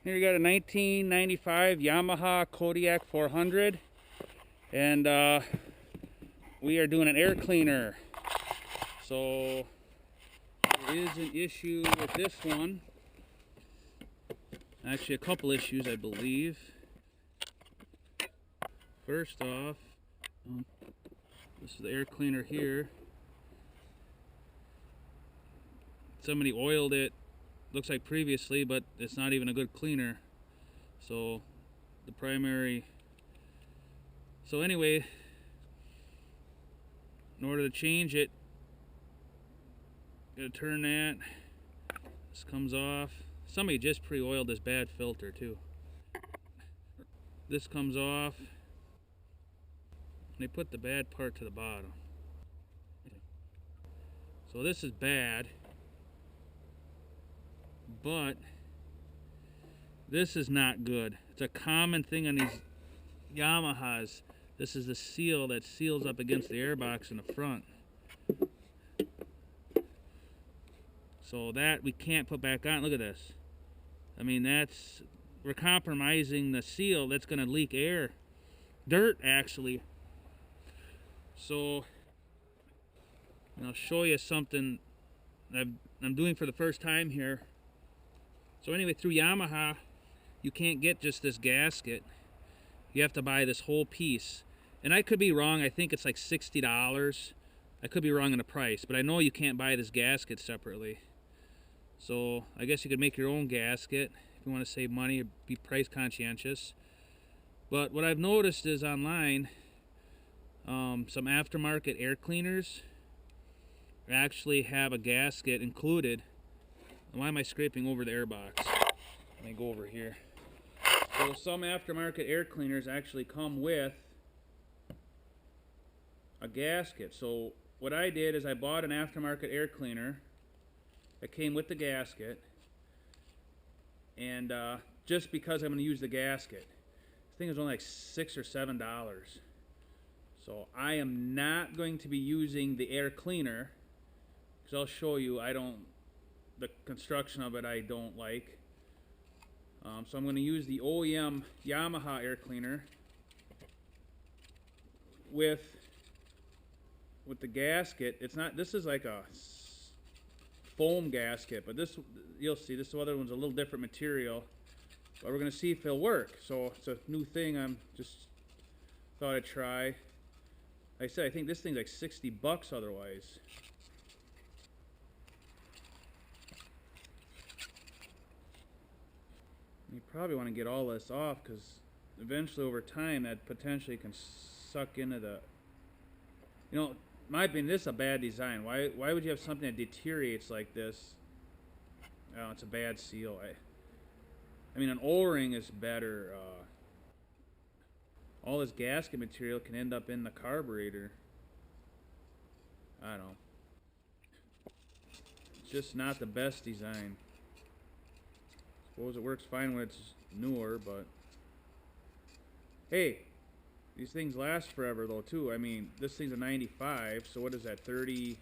Here you got a 1995 Yamaha Kodiak 400, and we are doing an air cleaner. So there is an issue with this one. Actually, a couple issues, I believe. First off, this is the air cleaner here. Somebody oiled it, looks like previously, but it's not even a good cleaner. So the primary, so anyway, in order to change it, gotta turn that. This comes off. Somebody just pre-oiled this bad filter too. This comes off. They put the bad part to the bottom. So this is bad, but this is not good. It's a common thing on these Yamahas. This is the seal that seals up against the airbox in the front. So that we can't put back on. Look at this. I mean, we're compromising the seal that's going to leak air. Dirt, actually. So I'll show you something I'm doing for the first time here. So anyway, through Yamaha, you can't get just this gasket. You have to buy this whole piece. And I could be wrong. I think it's like $60. I could be wrong on the price, but I know you can't buy this gasket separately. So I guess you could make your own gasket if you want to save money or be price conscientious. But what I've noticed is online, some aftermarket air cleaners actually have a gasket included. Why am I scraping over the airbox? Let me go over here. So some aftermarket air cleaners actually come with a gasket. So what I did is I bought an aftermarket air cleaner that came with the gasket, and just because I'm going to use the gasket. This thing is only like $6 or $7. So I am not going to be using the air cleaner, because I'll show you the construction of it I don't like. So I'm going to use the OEM Yamaha air cleaner with the gasket. It's not, this is like a foam gasket, but this, you'll see, this other one's a little different material, but we're going to see if it'll work. So it's a new thing. I'm just thought I'd try. Like I said, I think this thing's like $60 otherwise. You probably want to get all this off, because eventually over time that potentially can suck into the, you know, in my opinion, this is a bad design. Why would you have something that deteriorates like this? Oh, it's a bad seal. I mean, an O-ring is better. All this gasket material can end up in the carburetor. I don't know. It's just not the best design. Suppose it works fine when it's newer, but hey, these things last forever though too. I mean, this thing's a 95, so what is that, 30,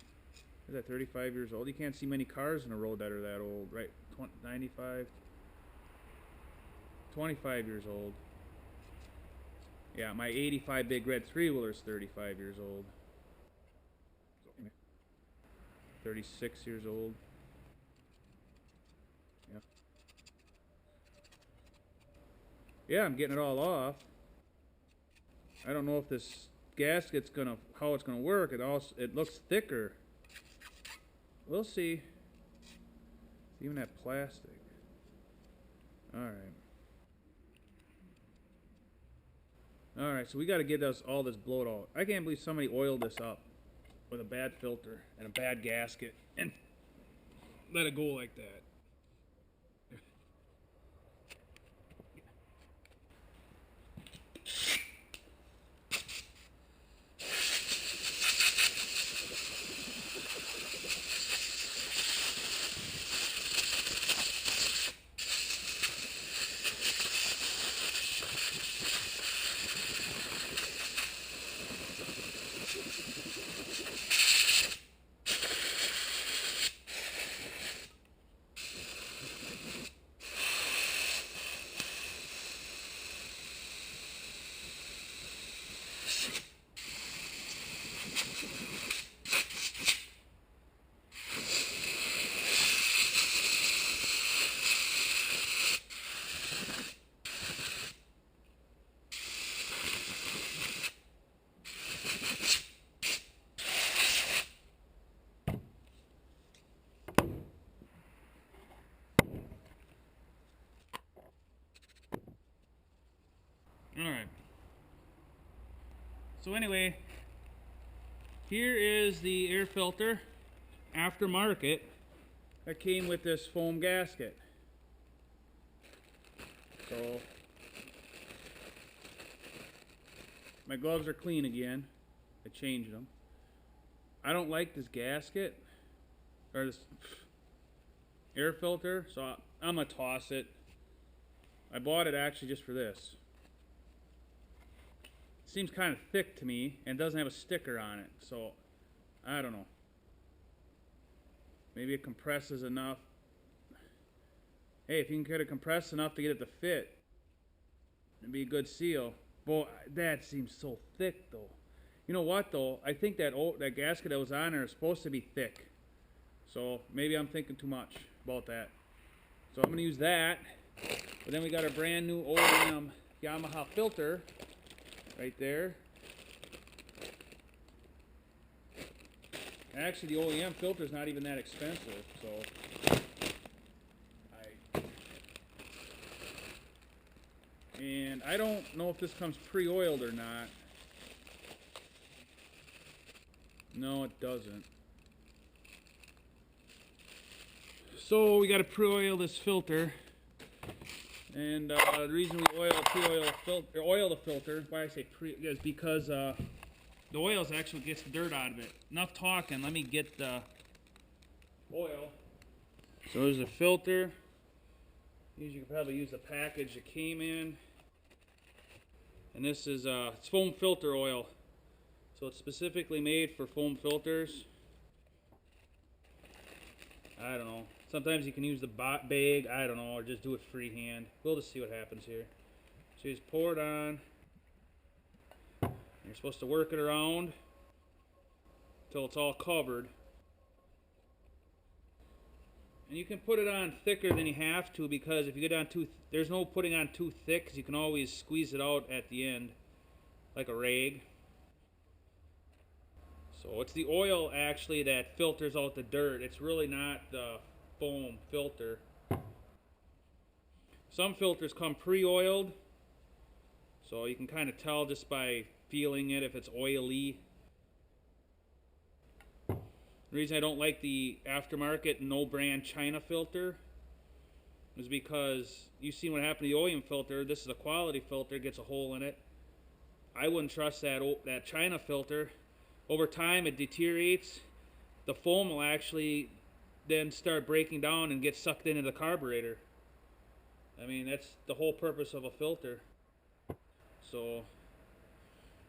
is that 35 years old? You can't see many cars in the road that are that old, right? 95, 25 years old. Yeah, my 85 Big Red 3-wheeler is 35 years old. 36 years old. Yeah. Yeah, I'm getting it all off. I don't know if this gasket's how it's gonna work. It looks thicker. We'll see. Even that plastic. Alright. Alright, so we gotta get all this blowed out. I can't believe somebody oiled this up with a bad filter and a bad gasket and let it go like that. Alright. So anyway, here is the air filter aftermarket that came with this foam gasket. So my gloves are clean again. I changed them. I don't like this gasket or this air filter, so I'm gonna toss it. I bought it actually just for this. It seems kind of thick to me and doesn't have a sticker on it, so I don't know. Maybe it compresses enough. Hey, if you can get it compressed enough to get it to fit, it'd be a good seal. Boy, that seems so thick though. You know what though? I think that gasket that was on there is supposed to be thick. So maybe I'm thinking too much about that. So I'm gonna use that. But then we got a brand new OEM Yamaha filter right there. Actually, the OEM filter is not even that expensive, so and I don't know if this comes pre-oiled or not. No, it doesn't. So we got to pre-oil this filter, and the reason we oil the filter, why I say pre, is because the oils actually gets the dirt out of it. Enough talking. Let me get the oil. So there's a filter. You could probably use the package it came in. And this is it's foam filter oil. So it's specifically made for foam filters. I don't know. Sometimes you can use the bag, I don't know, or just do it freehand. We'll just see what happens here. So you just pour it on. You're supposed to work it around until it's all covered. And you can put it on thicker than you have to, because if you get on there's no putting on too thick, because you can always squeeze it out at the end like a rag. So it's the oil actually that filters out the dirt. It's really not the foam filter. Some filters come pre-oiled, so you can kind of tell just by feeling it if it's oily. The reason I don't like the aftermarket no brand China filter is because you've seen what happened to the OEM filter. This is a quality filter, it gets a hole in it. I wouldn't trust that China filter. Over time it deteriorates. The foam will actually then start breaking down and get sucked into the carburetor. I mean, that's the whole purpose of a filter. So,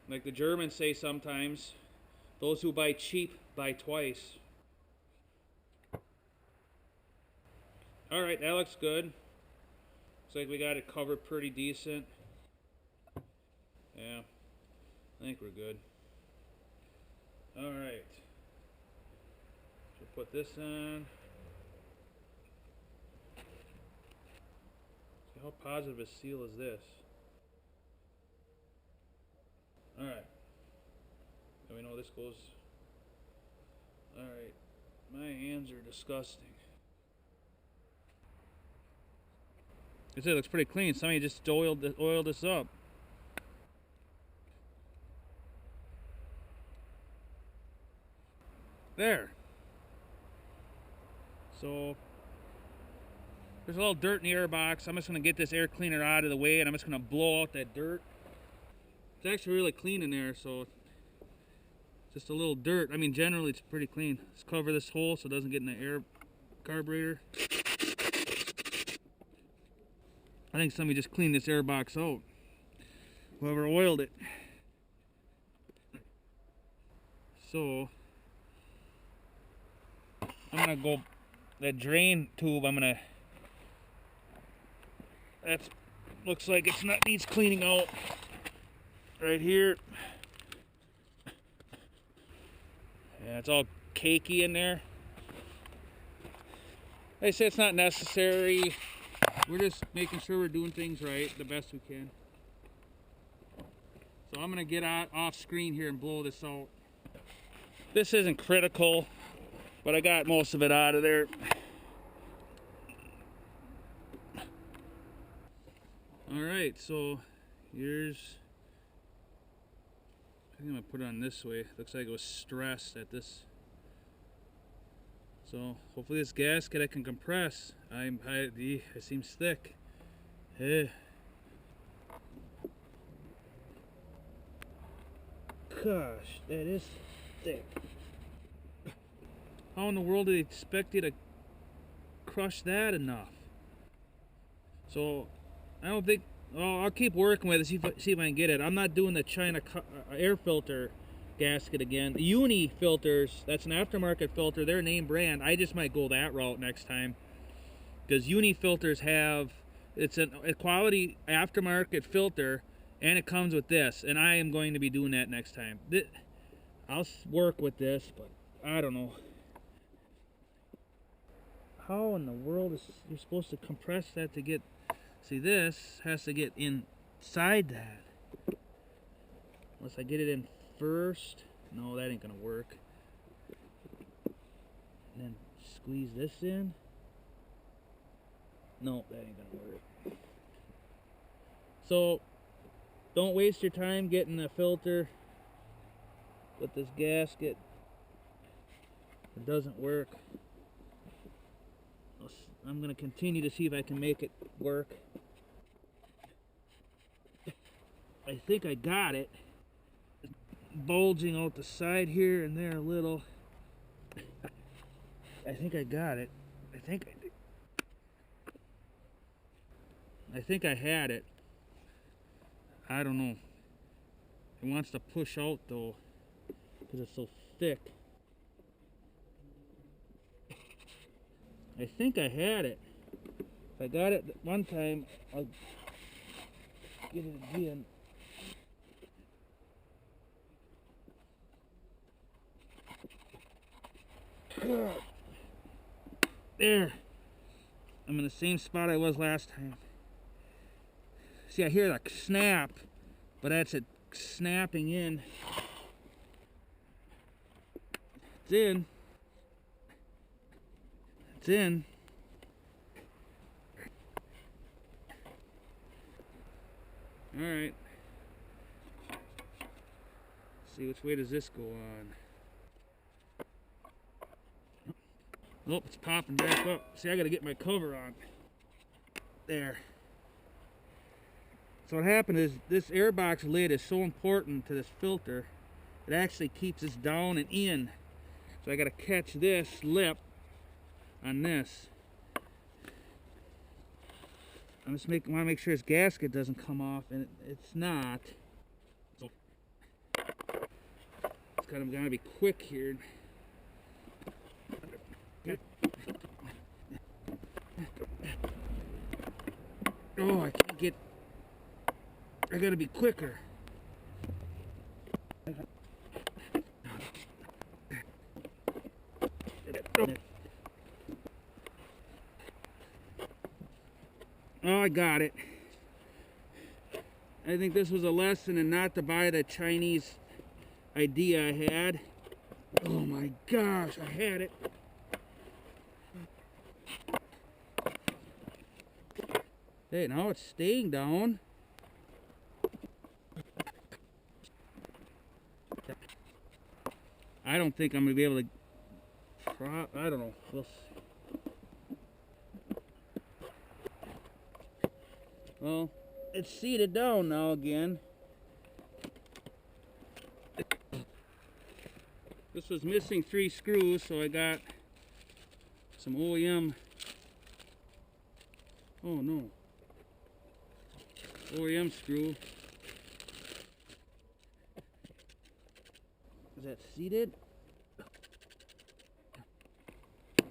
like the Germans say sometimes, those who buy cheap buy twice. Alright, that looks good. Looks like we got it covered pretty decent. Yeah, I think we're good. Alright. So put this on. See how positive a seal is this? Alright. Now we know this goes. Alright. My hands are disgusting. It looks pretty clean. Somebody just oiled this up. There. So there's a little dirt in the air box. I'm just going to get this air cleaner out of the way, and I'm just going to blow out that dirt. It's actually really clean in there, so just a little dirt. I mean, generally it's pretty clean. Let's cover this hole so it doesn't get in the air carburetor. I think somebody just cleaned this air box out. Whoever oiled it. So I'm gonna go that drain tube. That looks like needs cleaning out right here. Yeah, it's all cakey in there. They say it's not necessary. We're just making sure we're doing things right the best we can. So I'm gonna get off screen here and blow this out. This isn't critical, but I got most of it out of there. Alright, so Here's, I think I'm gonna put it on this way. Looks like it was stressed at this. So hopefully this gasket I can compress. It seems thick. Gosh, that is thick. How in the world did they expect you to crush that enough? So I don't think. Oh, I'll keep working with it. See if I can get it. I'm not doing the China air filter gasket again. The Uni filters, that's an aftermarket filter. They're name brand. I just might go that route next time, because Uni filters it's a quality aftermarket filter, and it comes with this. And I am going to be doing that next time. I'll work with this, but I don't know. How in the world is you're supposed to compress that to get? See, this has to get inside that. Unless I get it in first. No, that ain't gonna work. And then squeeze this in. No, that ain't gonna work. So, don't waste your time getting a filter with this gasket. It doesn't work. I'm gonna continue to see if I can make it work. I think I got it. It's bulging out the side here and there a little. I think I got it. I think I had it. I don't know. It wants to push out though, because it's so thick. I think I had it. If I got it one time, I'll get it again. There. I'm in the same spot I was last time. See, I hear the snap, but that's it snapping in. It's in. It's in. All right. See, which way does this go on? Nope, it's popping back up. See, I gotta get my cover on. There. So what happened is this airbox lid is so important to this filter. It actually keeps this down and in. So I gotta catch this lip on this. I just want to make sure this gasket doesn't come off, and it's not. So it's kind of gotta be quick here. Oh, I can't get. I gotta be quicker. Oh, I got it. I think this was a lesson in not to buy the Chinese idea I had. Oh my gosh, I had it. Hey, now it's staying down. I don't think I'm gonna be able to. I don't know. We'll see. Well, it's seated down now again. This was missing 3 screws, so I got some OEM. Oh no. OEM screw. Is that seated?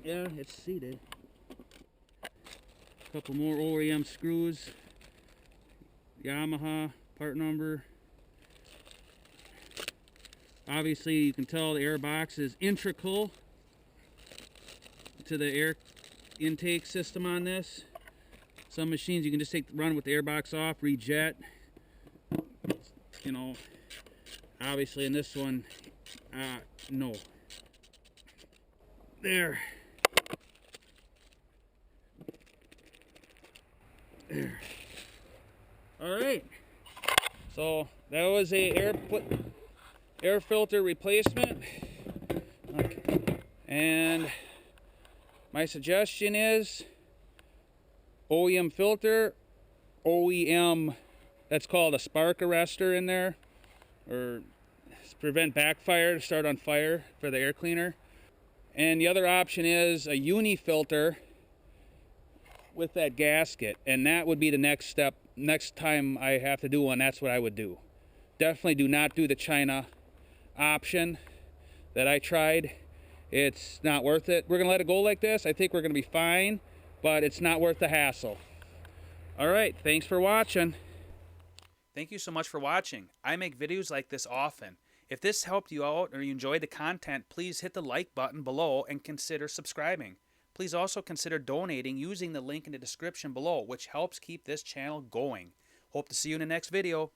Yeah, it's seated. A couple more OEM screws. Yamaha part number. Obviously you can tell the air box is integral to the air intake system on this. Some machines you can just run with the air box off, rejet. You know, obviously in this one, no. There. There. All right. So that was a air filter replacement. Okay. And my suggestion is OEM filter, OEM, that's called a spark arrestor in there, or prevent backfire to start on fire for the air cleaner. And the other option is a uni filter with that gasket, and that would be the next step. Next time I have to do one, that's what I would do. Definitely do not do the China option that I tried. It's not worth it. We're gonna let it go like this. I think we're gonna be fine, but it's not worth the hassle. All right, thanks for watching. Thank you so much for watching. I make videos like this often. If this helped you out or you enjoyed the content, please hit the like button below and consider subscribing. Please also consider donating using the link in the description below, which helps keep this channel going. Hope to see you in the next video.